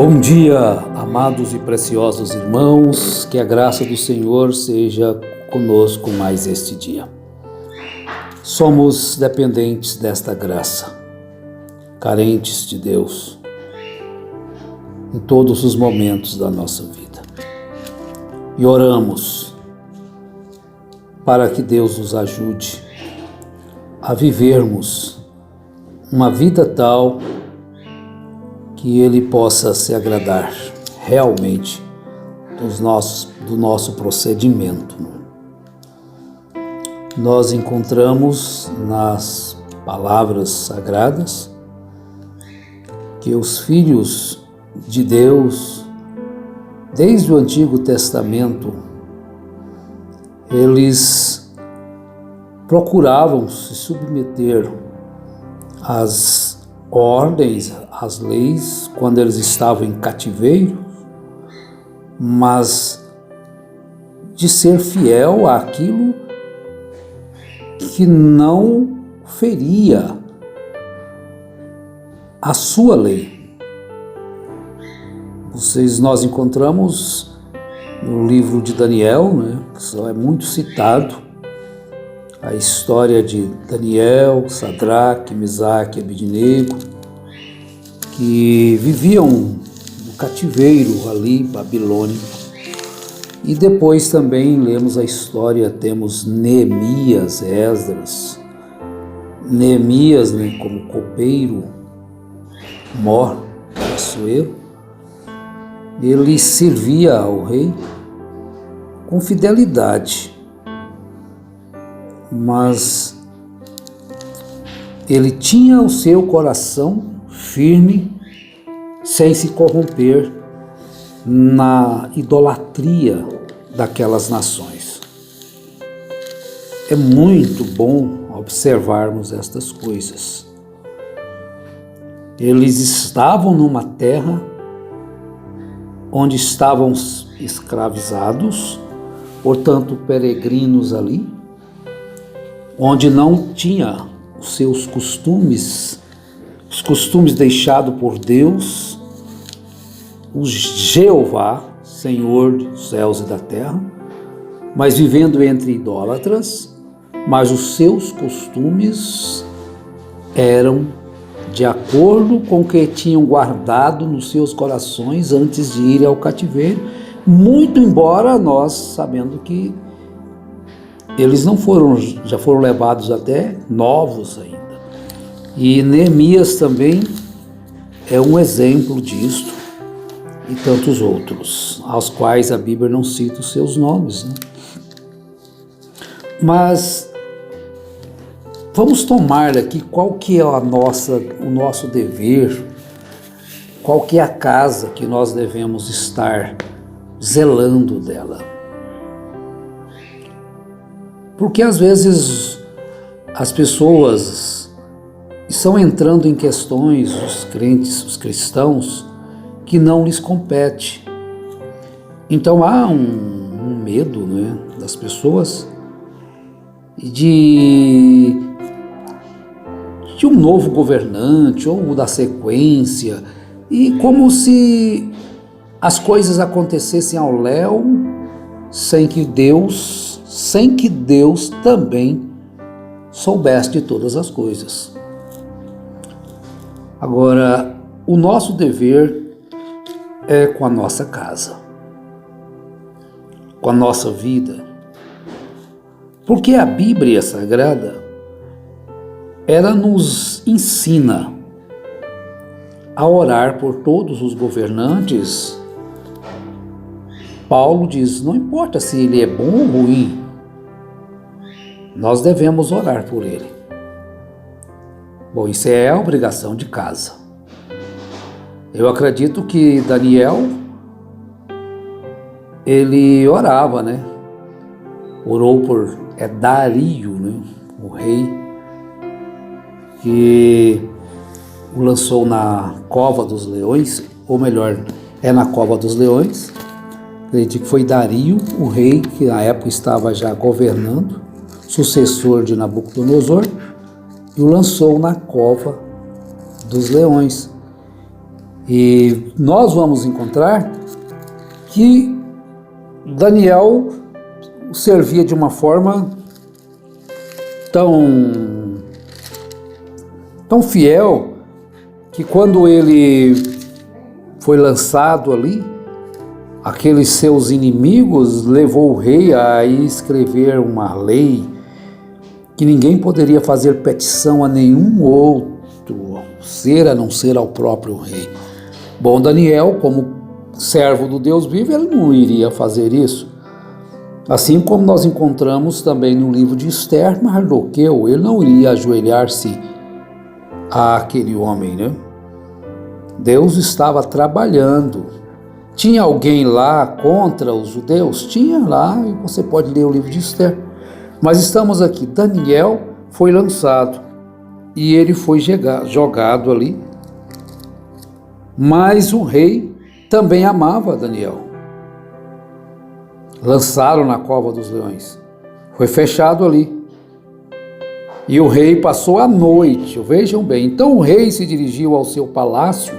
Bom dia, amados e preciosos irmãos, que a graça do Senhor seja conosco mais este dia. Somos dependentes desta graça, carentes de Deus, em todos os momentos da nossa vida. E oramos para que Deus nos ajude a vivermos uma vida tal que Ele possa se agradar realmente do nosso procedimento. Nós encontramos nas palavras sagradas que os filhos de Deus, desde o Antigo Testamento, eles procuravam se submeter às ordens, as leis, quando eles estavam em cativeiro, mas de ser fiel àquilo que não feria a sua lei. Nós encontramos no livro de Daniel, que é muito citado, a história de Daniel, Sadraque, Mesaque e Abednego, que viviam no cativeiro ali, babilônico. E depois também lemos a história, temos Neemias, Esdras. Neemias, como copeiro, açoeiro, ele servia ao rei com fidelidade, mas ele tinha o seu coração firme, sem se corromper na idolatria daquelas nações. É muito bom observarmos estas coisas. Eles estavam numa terra onde estavam escravizados, portanto peregrinos ali, onde não tinha os seus costumes, os costumes deixados por Deus, o Jeová, Senhor dos céus e da terra, mas vivendo entre idólatras, mas os seus costumes eram de acordo com o que tinham guardado nos seus corações antes de ir ao cativeiro, muito embora nós sabendo que eles não foram, já foram levados até novos ainda. E Neemias também é um exemplo disto, e tantos outros, aos quais a Bíblia não cita os seus nomes. Mas vamos tomar aqui qual que é o nosso dever, qual que é a casa que nós devemos estar zelando dela. Porque às vezes as pessoas estão entrando em questões, os crentes, os cristãos, que não lhes compete. Então há um medo, das pessoas de um novo governante ou da sequência, e como se as coisas acontecessem ao léu sem que Deus também soubesse de todas as coisas. Agora, o nosso dever é com a nossa casa, com a nossa vida, porque a Bíblia Sagrada, ela nos ensina a orar por todos os governantes. Paulo diz, não importa se ele é bom ou ruim, nós devemos orar por ele. Bom, isso é a obrigação de casa. Eu acredito que Daniel, ele orava, orou por Dario, o rei, que o lançou na cova dos leões, ou melhor, na cova dos leões. Acredito que foi Dario, o rei, que na época estava já governando, sucessor de Nabucodonosor, e o lançou na cova dos leões. E nós vamos encontrar que Daniel servia de uma forma tão fiel que quando ele foi lançado ali, aqueles seus inimigos levou o rei a escrever uma lei que ninguém poderia fazer petição a nenhum outro ser a não ser ao próprio rei. Bom, Daniel, como servo do Deus vivo, ele não iria fazer isso. Assim como nós encontramos também no livro de Esther, Mardoqueu, ele não iria ajoelhar-se àquele homem, né? Deus estava trabalhando. Tinha alguém lá contra os judeus? Tinha lá, e você pode ler o livro de Esther. Mas estamos aqui, Daniel foi lançado e ele foi jogado ali. Mas o rei também amava Daniel. Lançaram na cova dos leões. Foi fechado ali. E o rei passou a noite, vejam bem. Então o rei se dirigiu ao seu palácio,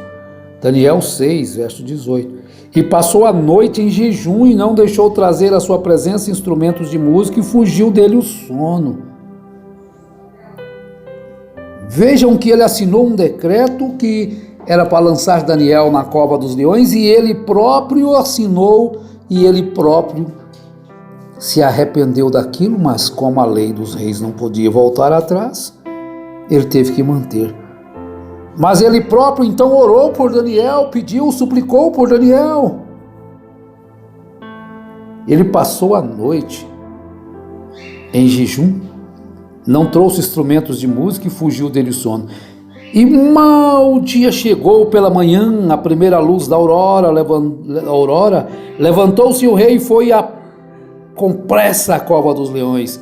Daniel 6, verso 18, e passou a noite em jejum e não deixou trazer à sua presença instrumentos de música e fugiu dele o sono. Vejam que ele assinou um decreto que era para lançar Daniel na cova dos leões e ele próprio assinou e ele próprio se arrependeu daquilo, mas como a lei dos reis não podia voltar atrás, ele teve que manter. Mas ele próprio então orou por Daniel, pediu, suplicou por Daniel. Ele passou a noite em jejum, não trouxe instrumentos de música e fugiu dele o sono. E mal o dia chegou pela manhã, a primeira luz da aurora, levantou-se o rei e foi com pressa à cova dos leões.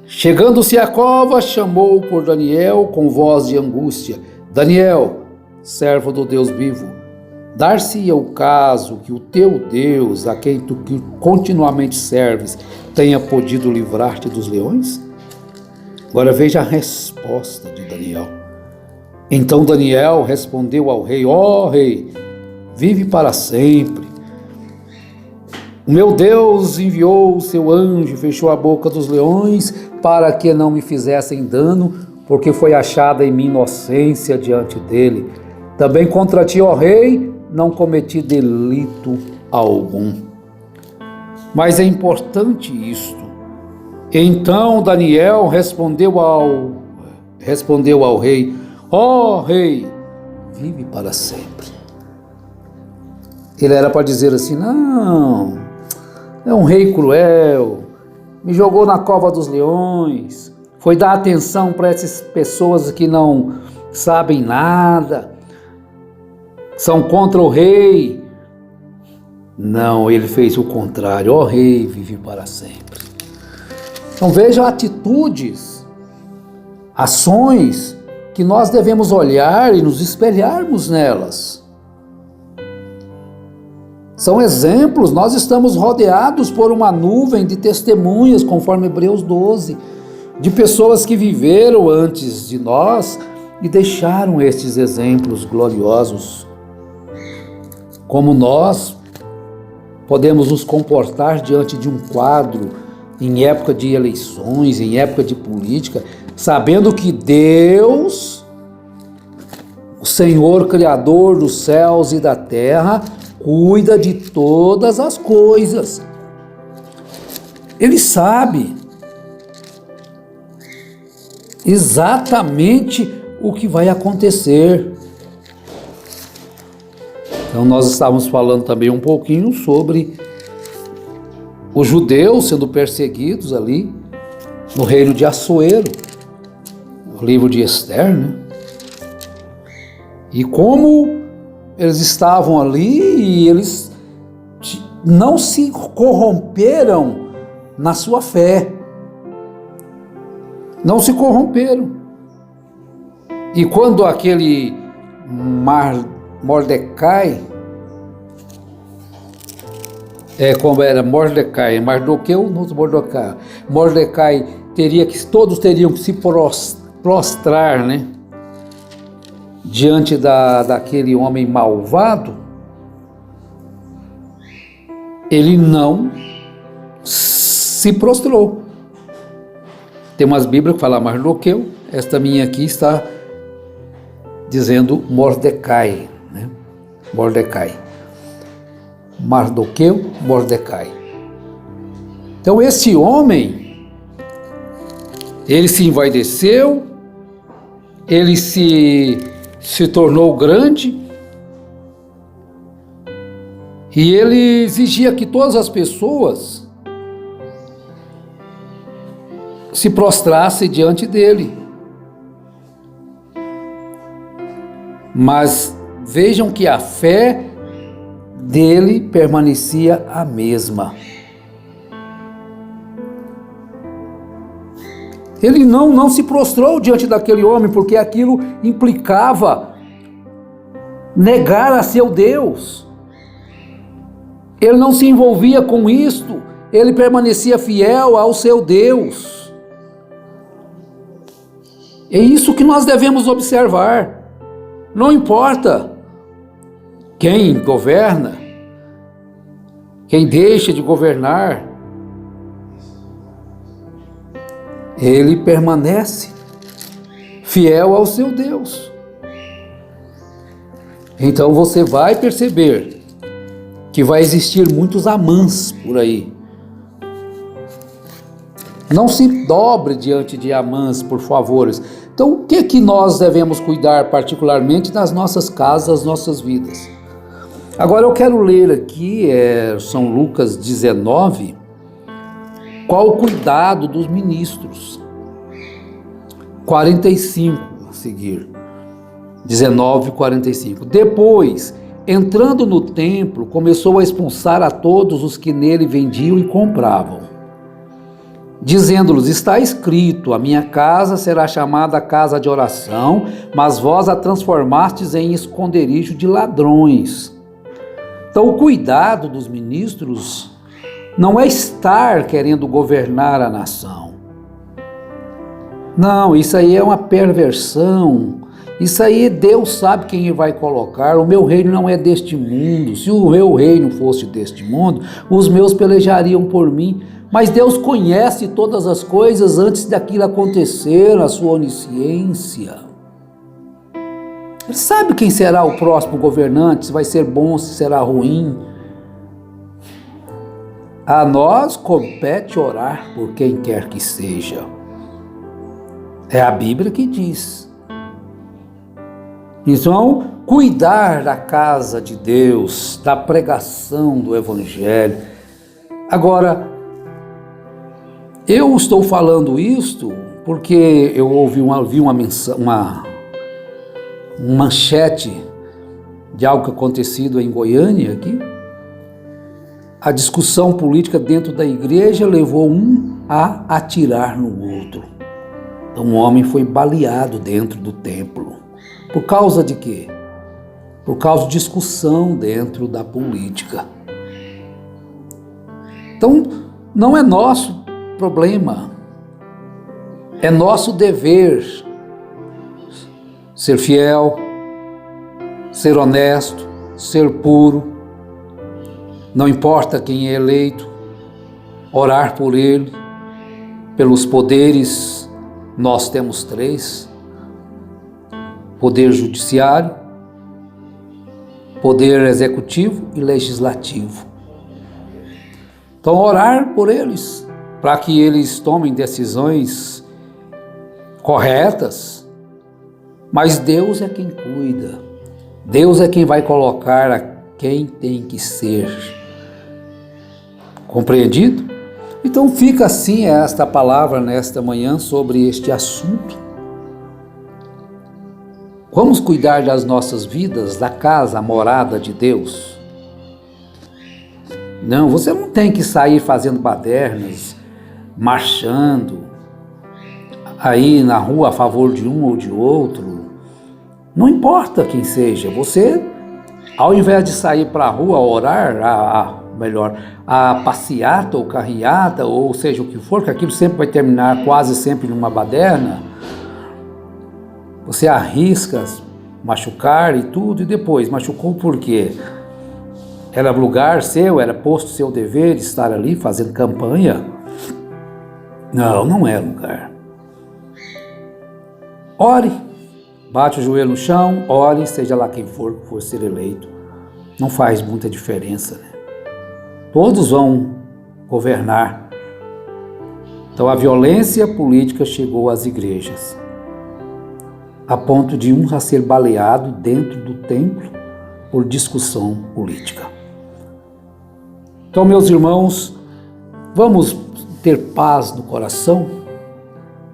Chegando-se à cova, chamou por Daniel com voz de angústia: Daniel, servo do Deus vivo, dar-se-ia o caso que o teu Deus, a quem tu continuamente serves, tenha podido livrar-te dos leões? Agora veja a resposta de Daniel. Então Daniel respondeu ao rei: ó rei, vive para sempre. O meu Deus enviou o seu anjo e fechou a boca dos leões para que não me fizessem dano, porque foi achada em mim inocência diante dele. Também contra ti, ó rei, não cometi delito algum. Mas é importante isto. Então Daniel respondeu ao rei: ó rei, vive para sempre. Ele era para dizer assim: não, é um rei cruel, me jogou na cova dos leões, foi dar atenção para essas pessoas que não sabem nada, são contra o rei. Não, ele fez o contrário: ó rei, vive para sempre. Então vejam atitudes, ações que nós devemos olhar e nos espelharmos nelas. São exemplos, nós estamos rodeados por uma nuvem de testemunhas, conforme Hebreus 12, de pessoas que viveram antes de nós e deixaram estes exemplos gloriosos. Como nós podemos nos comportar diante de um quadro em época de eleições, em época de política, sabendo que Deus, o Senhor Criador dos céus e da terra, cuida de todas as coisas. Ele sabe exatamente o que vai acontecer. Então nós estávamos falando também um pouquinho sobre os judeus sendo perseguidos ali no reino de Assuero, no livro de Esther, né? E como eles estavam ali e eles não se corromperam na sua fé. Não se corromperam. E quando aquele Mordecai, como era Mordecai, Mardoqueu, Mordecai todos teriam que se prostrar, né? diante daquele homem malvado, ele não se prostrou. Tem umas Bíblias que falam Mardoqueu, esta minha aqui está dizendo Mordecai, né? Mordecai. Mardoqueu, Mordecai. Então esse homem, ele se envaideceu, ele se tornou grande, e ele exigia que todas as pessoas se prostrassem diante dele. Mas vejam que a fé dele permanecia a mesma. Ele não se prostrou diante daquele homem, porque aquilo implicava negar a seu Deus. Ele não se envolvia com isto, ele permanecia fiel ao seu Deus. É isso que nós devemos observar. Não importa quem governa, quem deixa de governar, ele permanece fiel ao seu Deus. Então você vai perceber que vai existir muitos Amãs por aí. Não se dobre diante de Amãs, por favor. Então, o que nós devemos cuidar particularmente nas nossas casas, nas nossas vidas? Agora eu quero ler aqui, São Lucas 19, qual o cuidado dos ministros. 45 a seguir. 19, 45. Depois, entrando no templo, começou a expulsar a todos os que nele vendiam e compravam, dizendo-lhes: está escrito, a minha casa será chamada casa de oração, mas vós a transformastes em esconderijo de ladrões. Então o cuidado dos ministros não é estar querendo governar a nação. Não, isso aí é uma perversão. Isso aí Deus sabe quem vai colocar. O meu reino não é deste mundo. Se o meu reino fosse deste mundo, os meus pelejariam por mim. Mas Deus conhece todas as coisas antes daquilo acontecer, a sua onisciência. Ele sabe quem será o próximo governante, se vai ser bom, se será ruim. A nós compete orar por quem quer que seja. É a Bíblia que diz. Então, cuidar da casa de Deus, da pregação do Evangelho. Agora, eu estou falando isto porque eu vi uma manchete de algo que acontecido em Goiânia aqui. A discussão política dentro da igreja levou um a atirar no outro. Então, um homem foi baleado dentro do templo. Por causa de quê? Por causa de discussão dentro da política. Então, não é nosso problema. É nosso dever ser fiel, ser honesto, ser puro. Não importa quem é eleito, orar por ele, pelos poderes. Nós temos 3. Poder judiciário, poder executivo e legislativo. Então, orar por eles, para que eles tomem decisões corretas. Mas Deus é quem cuida. Deus é quem vai colocar a quem tem que ser. Compreendido? Então fica assim esta palavra nesta manhã sobre este assunto. Vamos cuidar das nossas vidas, da casa, a morada de Deus. Não, você não tem que sair fazendo badernas, marchando, aí na rua a favor de um ou de outro. Não importa quem seja, você, ao invés de sair para a rua a orar, a passeata ou carreata, ou seja o que for, que aquilo sempre vai terminar quase sempre numa baderna, você arrisca machucar e tudo, e depois machucou por quê? Era lugar seu, era posto seu dever estar ali fazendo campanha? Não, não é lugar. Ore, bate o joelho no chão, ore, seja lá quem for ser eleito. Não faz muita diferença, né? Todos vão governar. Então a violência política chegou às igrejas, a ponto de um a ser baleado dentro do templo por discussão política. Então, meus irmãos, vamos ter paz no coração,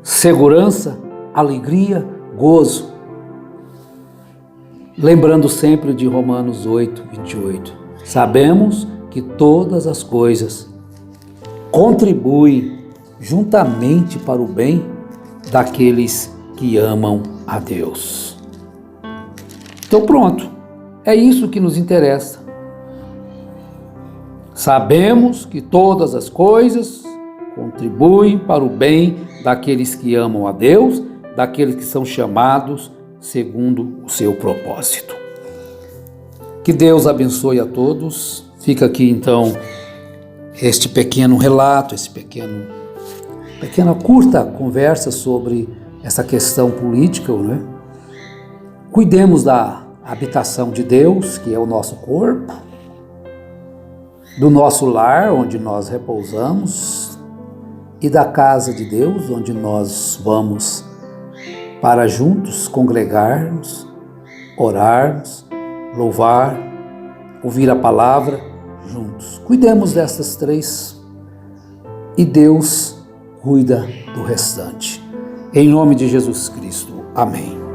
segurança, alegria, gozo. Lembrando sempre de Romanos 8, 28. Sabemos que todas as coisas contribuem juntamente para o bem daqueles que amam a Deus. Então pronto, é isso que nos interessa. Sabemos que todas as coisas contribuem para o bem daqueles que amam a Deus, daqueles que são chamados segundo o seu propósito. Que Deus abençoe a todos. Fica aqui então este pequeno relato, pequena curta conversa sobre essa questão política, né? Cuidemos da habitação de Deus, que é o nosso corpo, do nosso lar, onde nós repousamos, e da casa de Deus, onde nós vamos para juntos congregarmos, orarmos, louvar, ouvir a palavra juntos. Cuidemos dessas três e Deus cuida do restante. Em nome de Jesus Cristo. Amém.